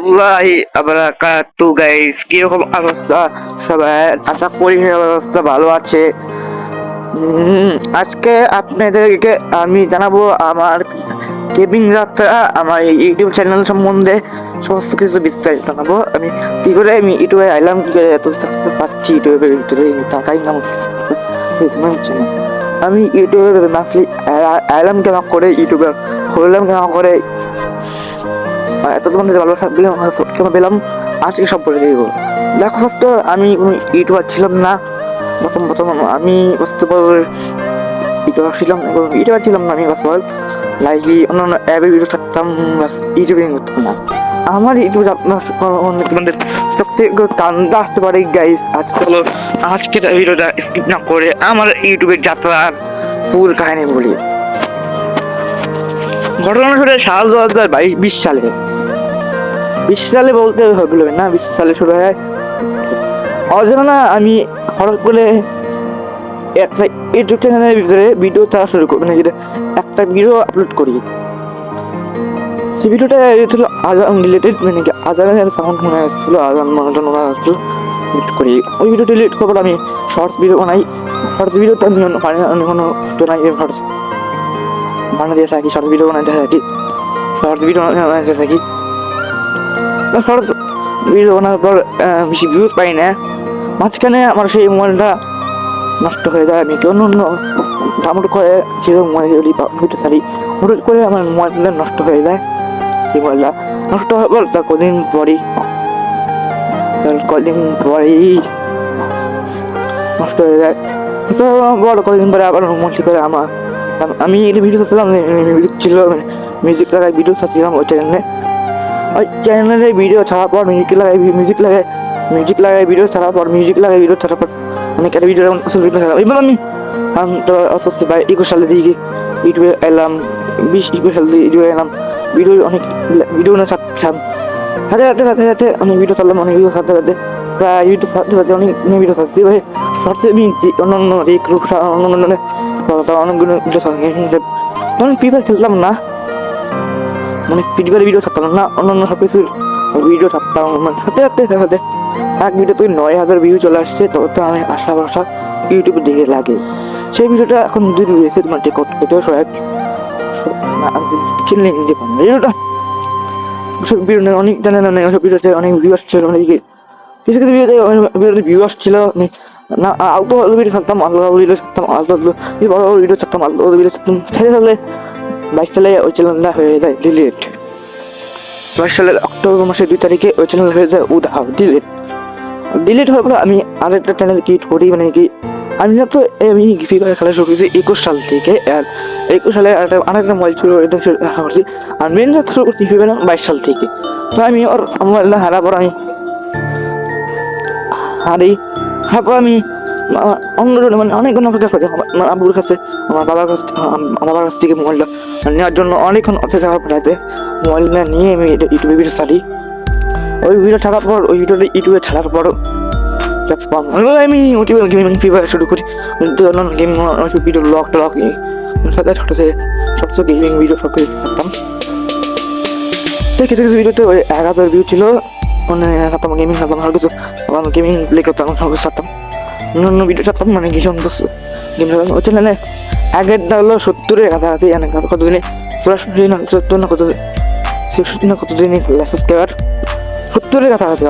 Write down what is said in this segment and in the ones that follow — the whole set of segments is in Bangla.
রহমতুল্লাহি বারাকাতু গাইস, কিরকম অবস্থা সবাই? আশা করি অবস্থা ভালো আছে। আজকে আপনাদেরকে আমি জানাবো আমার গেমিং যাত্রা, আমার ইউটিউব চ্যানেল সম্বন্ধে সমস্ত কিছু বিস্তারিত জানাবো। আমি কি করে আমি ইউটিউবে আইলাম, কি করে এত সাকসেস পাচ্ছি ইউটিউবের ভিতরে, টাকা ইনকাম হচ্ছে না। আমি ইউটিউবে মাসলি আইলাম কেন করে, ইউটিউবে খুললাম কেন করে, এত তোমাদের ভালো কেমন পেলাম আজকে সব বলে দিব। দেখো, ফার্স্ট আমি কোনো ইউটিউবার ছিলাম না। প্রথম আমি ইউটিউবার ছিলাম না। আমি লাইকলি অন্যান্য অ্যাপে ভিডিও থাকতাম, ইউটিউবিং করতাম না। আমার ইউটিউব আপনার চোখ থেকে কান্দা আসতে পারে গাইস। চলো আজকের ভিডিওটা স্কিপ না করে আমার ইউটিউবের যাত্রার ফুল কাহিনী বলি। ঘটনা শুরু সাল 2020 সালে। 20 সালে বলতে হলো না, 20 সালে শুরু হয় অজানা। আমি হঠাৎ করে একটা ইউটিউব চ্যানেলের ভিতরে ভিডিও ছাড়া শুরু করি, মানে একটা ভিডিও আপলোড করি। সেই ভিডিওটা ছিল আজান রিলেটেড, মানে আজানের সাউন্ড মনে আসছিল, আজান মনোজন আসছিল করি। ওই ভিডিও ডিলিট করার আমি শর্টস ভিডিও বানাই। শর্টস ভিডিওটা আমি কোনো নাই, শর্টস বানাতে থাকি, শর্টস ভিডিও বানাতে থাকি, শর্টস ভিডিও বানাতে থাকি। শর্টস ভিডিও বানানোর পর বেশি ভিউজ পাই না। মাঝখানে আমার সেই মোবাইলটা নষ্ট হয়ে যায়। আমি অন্য ডাউনলোড করে যেরকম মোবাইল ভিডিও ছাড়ি, হঠাৎ করে আমার মোবাইলটা নষ্ট হয়ে যায়। সেই মোবাইলটা নষ্ট হওয়ার পর তার কদিন পরেই নষ্ট হয়ে যায়। তো বড় কদিন পরে আবার মোবাইল করে আমি ভিডিও ছাড়ছিলাম, মিউজিক ছিল, মিউজিক লাগাই ভিডিও ছাড়ছিলাম ওই চ্যানেলে ভিডিও ছাড়ার পর মিউজিক লাগাই ভিডিও ছাড়ার পর অনেক একটা ভিডিও এবার আমি তো আস্তে আস্তে 21 সালের দিকে ইউটিউবে এলাম। 20-21 সালে ইউটিউবে এলাম, অনেক ভিডিও না ছাড়তাম। সাথে অনেক ভিডিও ছাড়লাম, অনেক ভিডিও ছাড়তে প্রায় ইউটিউব ছাড়তে অনেক ভিডিও ছাড়ছি ভাই। শর্টসে আমি অন্যান্য অনেকগুলো ভিডিও তখন প্রিপেয়ার খেলতাম না, মানে প্রিপেয়ার ভিডিও ছাড়তাম না, অন্যান্য সব কিছুর ভিডিও ছাড়তাম। মানে সাথে এক ভিডিওতে 9,000 ভিউ চলে আসছে। তো আমি আশা ভরসা ইউটিউবের দিকে লাগে। সেই ভিডিওটা এখন দূর হয়েছে, তোমার ভিডিওটা সব ভিডিও অনেক জানে না, সব ভিডিওতে অনেক ভিউ আসছে, অনেকে কিছু ভিডিওতে ভিউ আসছিল না। আলতো ভিডিও ছাড়তাম, ভিডিও ছাড়তাম, ছেড়ে 22 সালে ওই চ্যানেলটা হয়ে যায় ডিলিট। 22 সালের অক্টোবর মাসের 2 তারিখে ওই চ্যানেল হয়ে যায় উধাও, ডিলিট হওয়ার পর আমি আরেকটা চ্যানেল ক্রিয়েট করি। মানে কি, আমি না তো আমি ফ্রি ফায়ার খেলা শুরু করেছি 21 সাল থেকে। আর 21 সালে আরেকটা মোবাইল ছিল, এটা করছি। আর মেন শুরু করছি ফ্রি ফায়ার 22 সাল থেকে। তো আমি ওর মোবাইলটা হারার পর আমি আমি মানে অনেকক্ষণ অপেক্ষা করি আমার আব্বুর কাছে, আমার বাবার কাছ থেকে মোবাইলটা নেওয়ার জন্য অনেকক্ষণ অপেক্ষা করাতে মোবাইলটা নিয়ে আমি ইউটিউবে ভিডিও ছাড়ি। ওই ভিডিও ছাড়ার পর ইউটিউবে ছাড়ার পরও আমি গেমিং ফ্রি ফায়ার শুরু করি। গেম ভিডিও লক সাথে ছোট সবচেয়ে গেমিং ভিডিও সব কিছু ছাড়তাম। কিছু ভিডিওতে ওই 1000 ভিউ ছিল, মানে ছাড়তাম গেমিং ছাড়তাম, আর কিছু গেমিং প্লে করতাম, সব কিছু ছাড়তাম, অন্য ভিডিও ছাড়তাম। মানে কি সুন্দর গেম খেলাম ওই চ্যানেলে। আগেরটা হলো 70-এর কাছাকাছি, কতদিনে 64 না 74 না কতদিন 66 না কতদিন সাবস্ক্রাইবার, 70-এর কাছাকাছি,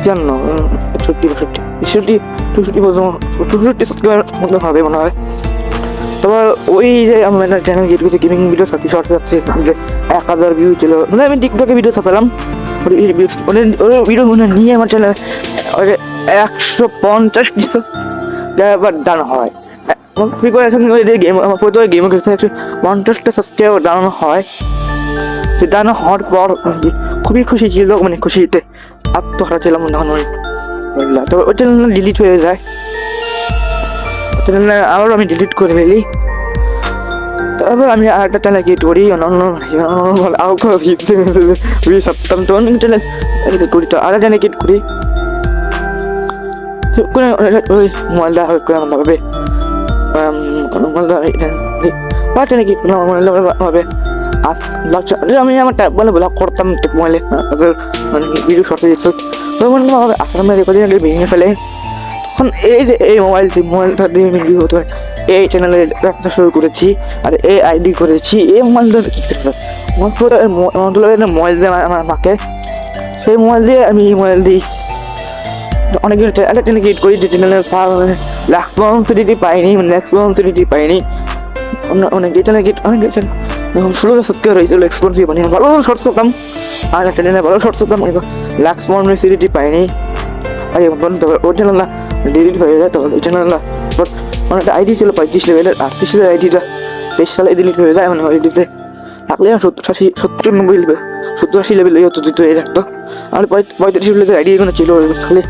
64 সাবস্ক্রাইবার মতো হবে মনে হয়। তোমার ওই যে আমার চ্যানেল গেট করছে গেমিং ভিডিও সাথে শর্ট যাচ্ছে 1000 ভিউ ছিল। মানে আমি টিকটকে ভিডিও ছাড়লাম, ভিডিও নিয়ে আমার চ্যানেল 150 সাবস্ক্রাইবার ডান হয়। গেম 150টা সাবস্ক্রাইবার ডান হয়। ডানো হওয়ার পর খুবই খুশি ছিল, মানে খুশিতে আত্মহারা ছিলাম। তো ওই চ্যানেল ডিলিট হয়ে যায়, আবার আমি ডিলিট করে ফেলি। তারপর আমি আরেকটা চ্যানেল ক্রিয়েট করি, সপ্তাহ তো অনেক চ্যানেল করি। তো আরেকটা চ্যানেল ক্রিয়েট করি, ওই মোবাইলটা ভাবে চ্যানেল ক্রিয়েট করলাম, মোবাইলটা ভাবে আমি আমার ট্যাব বলে ব্লগ করতাম মোবাইলে মানে ভিডিও শর্টে দিচ্ছ তো মনে হয় আসামে রেকর্ডিং আগে ভেঙে ফেলে তখন এই যে এই মোবাইলটা দিয়ে ভিডিও হতে পারে এই চ্যানেলে রাখতে শুরু করেছি আর এই আইডি করেছি এই মোবাইলটা কি করতে মোবাইল দিয়ে আমার মাকে সেই মোবাইল দিয়ে আমি এই মোবাইল দিই অনেকগুলো চ্যানেল ক্রিয়েট করি যে চ্যানেলের রেসপন্সিবিলিটি পাইনি অনেক চ্যানেল অনেক চ্যানেল এখন 16 সাবস্ক্রাইবার হয়েছিল রেসপন্সিবিলিটি পাইনি ভালো শর্টস করতাম আর চ্যানেলে ভালো শর্টস করতাম রেসপন্সিবিলিটি পাইনি আর ওই চ্যানেল না ডিলিট হয়ে যায় তো ওই চ্যানেল না মানে একটা আইডি ছিল 35 লেভেলের 38 লেভেলের আইডিটা 23 সালে ডিলিট হয়ে যায় মানে আইডিতে থাকলে 70-80 লেভেল হয়ে থাকতো আর 35 লেভেলের আইডি এখানে ছিল খালি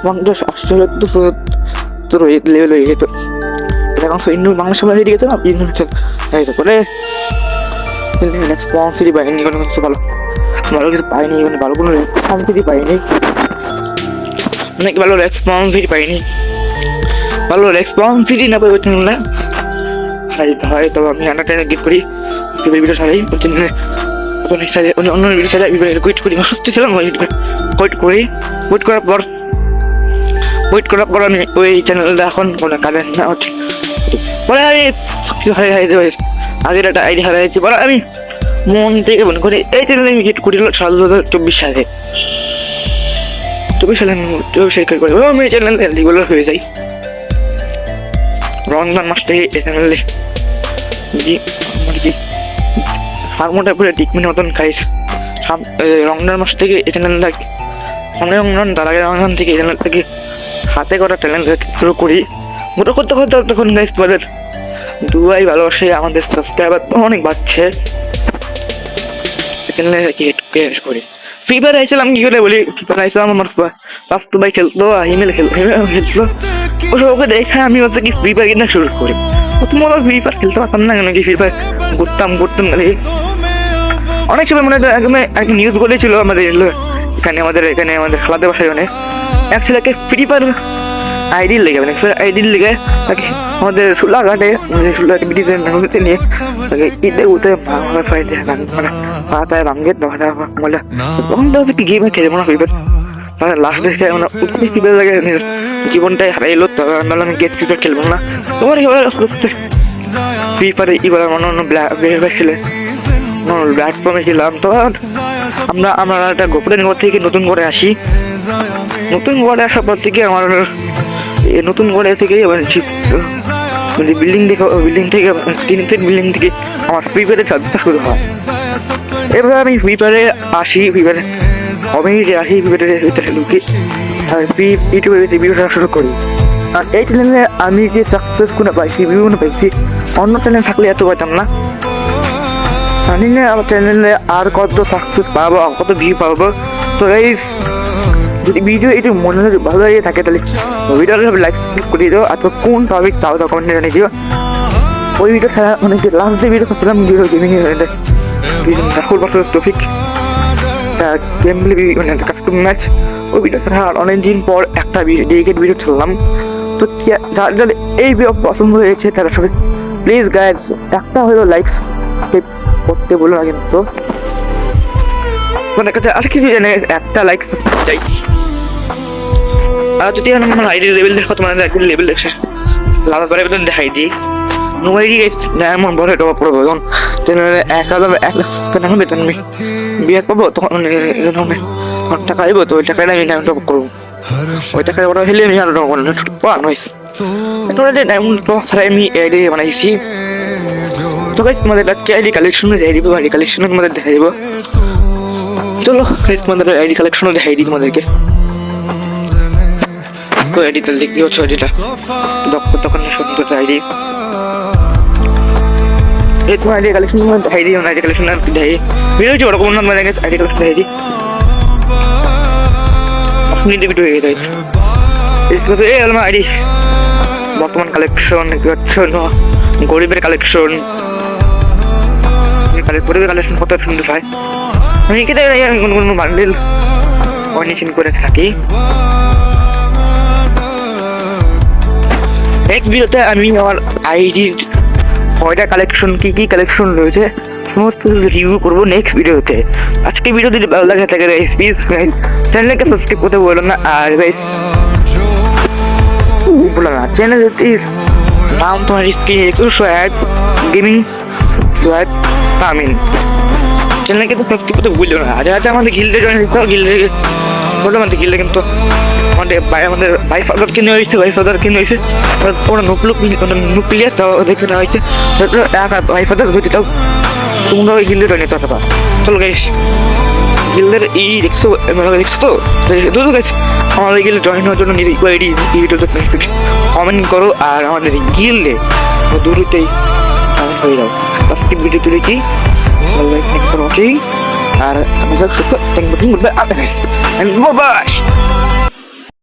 50-80 লেভেল হয়ে যেত এখন ইন্নু বাংলা সবাই হয়ে গেছে না ইন্নু হয়েছে করে রেসপন্সিবিলিটি পাইনি কোনো কিছু ভালো কিছু পাইনি মানে ভালো কোনো রেসপন্সিবিলিটি পাইনি অনেক ভালো রেসপন্সিবিলিটি পাইনি ভালো রেসপন্সিবিলিটি না পাই ওই চ্যানেলে হয় তবে আমি আন্ডারটাইনে গিফট করি ভিডিও সারাই ওই চ্যানেলে অন্য ভিডিও সারাই কুইট করি অসুস্থ ছিলাম কুইট করার পর আমি ওই চ্যানেলটা এখন কোনো কাজের না হচ্ছে পরে আমি কিছু হারিয়ে আগের একটা আইডি হারাইছি পরে আমি মন থেকে মনে করি এই চ্যানেলে আমি গিফট করি 2024 সালে 24 সালে করে আমি এই চ্যানেলে রেগুলার হয়ে যাই রমজান মাস থেকে এই চ্যানেলে আমার কি হারমোনটা পুরো টিকমিন মতন খাইস রমজান মাস থেকে এই চ্যানেলটা রমজান তার আগে রমজান থেকে এই চ্যানেল থেকে হাতে করা চ্যানেল শুরু করি মোটা করতে তখন গাইস তোমাদের দুয়াই ভালোবাসে আমাদের সাবস্ক্রাইবার অনেক বাড়ছে চ্যানেলে করি ফ্রি ফায়ার আইছিলাম কি করে বলি ফ্রি ফায়ার আইছিলাম আমার স্বাস্থ্য ভাই খেলতো হিমেল খেলতো ওকে দেখে আমি হচ্ছে কি ফ্রি ফায়ার কিনা শুরু করি প্রথমত ফ্রি ফায়ার খেলতে পারতাম না কেন কি ফ্রি ফায়ার ঘুরতাম খালি অনেক সময় মনে হয় এক নিউজ বলেছিল আমাদের এখানে আমাদের খেলাতে বাসায় অনেক এক ছেলেকে ফ্রি ফায়ার আইডির লেগে মানে আইডির লেগে তাকে আমাদের সুলাঘাটে ব্রিটিশে নিয়ে তাকে ঈদে উঠে মানে পাতায় ভাঙ্গে তখন তো কি গেমে খেলবো না ফ্রি ফায়ার তাহলে লাস্ট দেখে আমরা উঠতে ফ্রি ফায়ার লাগে জীবনটাই হারাইলো তবে আমি গেট ফ্রি ফায়ার খেলবো না তোমার এবার আস্তে আস্তে ফ্রি ফায়ারে এবার অন্য ছিল প্ল্যাটফর্মে ছিলাম তো আমরা একটা গোপনীয় থেকে নতুন করে আসি নতুন ঘরে আসার পর থেকে আমার নতুন ঘরে থেকে বিল্ডিং থেকে বিল্ডিং থেকে আমার ফ্রি ফায়ারে খেলতে শুরু হয় এবার আমি ফ্রি ফায়ারে আসি ফ্রি ফায়ারে কমিউনিটি আসি ফ্রি ফায়ারের ভিতরে ঢুকি আর ইউটিউবে ভিডিও শুরু করি আর এই চ্যানেলে আমি যে সাকসেসগুলো পাইছি ভিউগুলো পাইছি অন্য চ্যানেল থাকলে এত পাইতাম না জানি না আমার চ্যানেলে আর কত সাকসেস পাবো কত ভিউ পাবো তো গাইস যদি ভিডিও একটু মনে ভালো লাগে থাকে তাহলে ভিডিওটা লাইক করে দিও আর কোন টপিক তাও তো কমেন্টে জানিয়ে দিও ওই ভিডিও ছাড়া মানে লাস্ট যে ভিডিও করছিলাম video gaming Rahul versus topic game মানে কাস্টম ম্যাচ ওই ভিডিও ছাড়া অনেক দিন পর একটা ডেডিকেট ভিডিও ছাড়লাম তো যাদের এই ভিডিও পছন্দ হয়েছে তারা সবাই প্লিজ গাইজ একটা হলো লাইকস করতে বলো না কিন্তু মানে কাছে আর কিছু জানে একটা লাইক চাই আর যদি আমার আইডি লেভেল দেখো তোমার আইডি লেভেল দেখছে লাল করে বেতন দেখাই দিই নো আইডি গাইস না এমন বড় একটা প্রবলেম যখন চ্যানেলে 1 লাখ সাবস্ক্রাইবার হবে বেতন আমি বিএস পাবো তখন টাকা আইবো তো ওই টাকাটা আমি টপ করবো ওই টাকা ওরা হলে আমি আরো করবো পাওয়া নয়স এখন ডায়মন্ড প্লাস ছাড়া আমি আইডি বানাইছি তো গাইস আমাদের আইডি কালেকশনে যাই দিব আইডি কালেকশনে তোমাদের দেখাই দিব চলো গাইস তোমাদের আইডি কালেকশনও দেখাই দিই তোমাদেরকে তো আইডিটা লিখি হচ্ছে আইডিটা তখন সুন্দর আইডি এই তোমার আইডি কালেকশন দেখাই দিই আইডি কালেকশন দেখাই ভিডিও যে ওরকম নাম মানে আইডি কালেকশন দেখাই দিই আপনি ভিডিও হয়ে যায় এই হলো আমার আইডি বর্তমান কালেকশন গরিবের কালেকশন গরিবের কালেকশন কত সুন্দর হয় আমি কেটে কোনো বান্ডেল অনিশন করে থাকি নেক্সট ভিডিওতে আমি আমার আইডির কয়টা কালেকশন কি কালেকশন রয়েছে সমস্ত কিছু রিভিউ করবো নেক্সট ভিডিওতে। আজকে ভিডিও যদি ভালো লাগে থাকে গাইস প্লিজ চ্যানেলকে সাবস্ক্রাইব করতে বলো না। আর গাইস বলো না চ্যানেলের নাম তোমার স্ক্রিনে একটু সোয়াব গেমিং সোয়াব আমিন, চ্যানেলকে তো সাবস্ক্রাইব করতে ভুলো না। আর যাতে আমাদের গিল্ডে জয়েন হতে হবে, গিল্ডে বলো আমাদের গিল্ডে কিন্তু আমাদের ভাই ফাদার কিনে হয়েছে, ওরা নুক্লিয়ার দেখে নেওয়া হয়েছে, ভাই ফাদার যদি তাও তোমরা ওই গিল্ডে জয়েন হতে পারবা। চলো গাইস গিল্ডের এই দেখছো তো গাইস, আমাদের গিল্ডে জয়েন হওয়ার জন্য নিজে ইকুয়ালিটি ভিডিওতে কমেন্ট করো আর আমাদের গিল্ডে দূরতেই হয়ে যাও। আজকে ভিডিও তুলেছি আর আমি সত্য থ্যাংক ইউ, বাই বাই।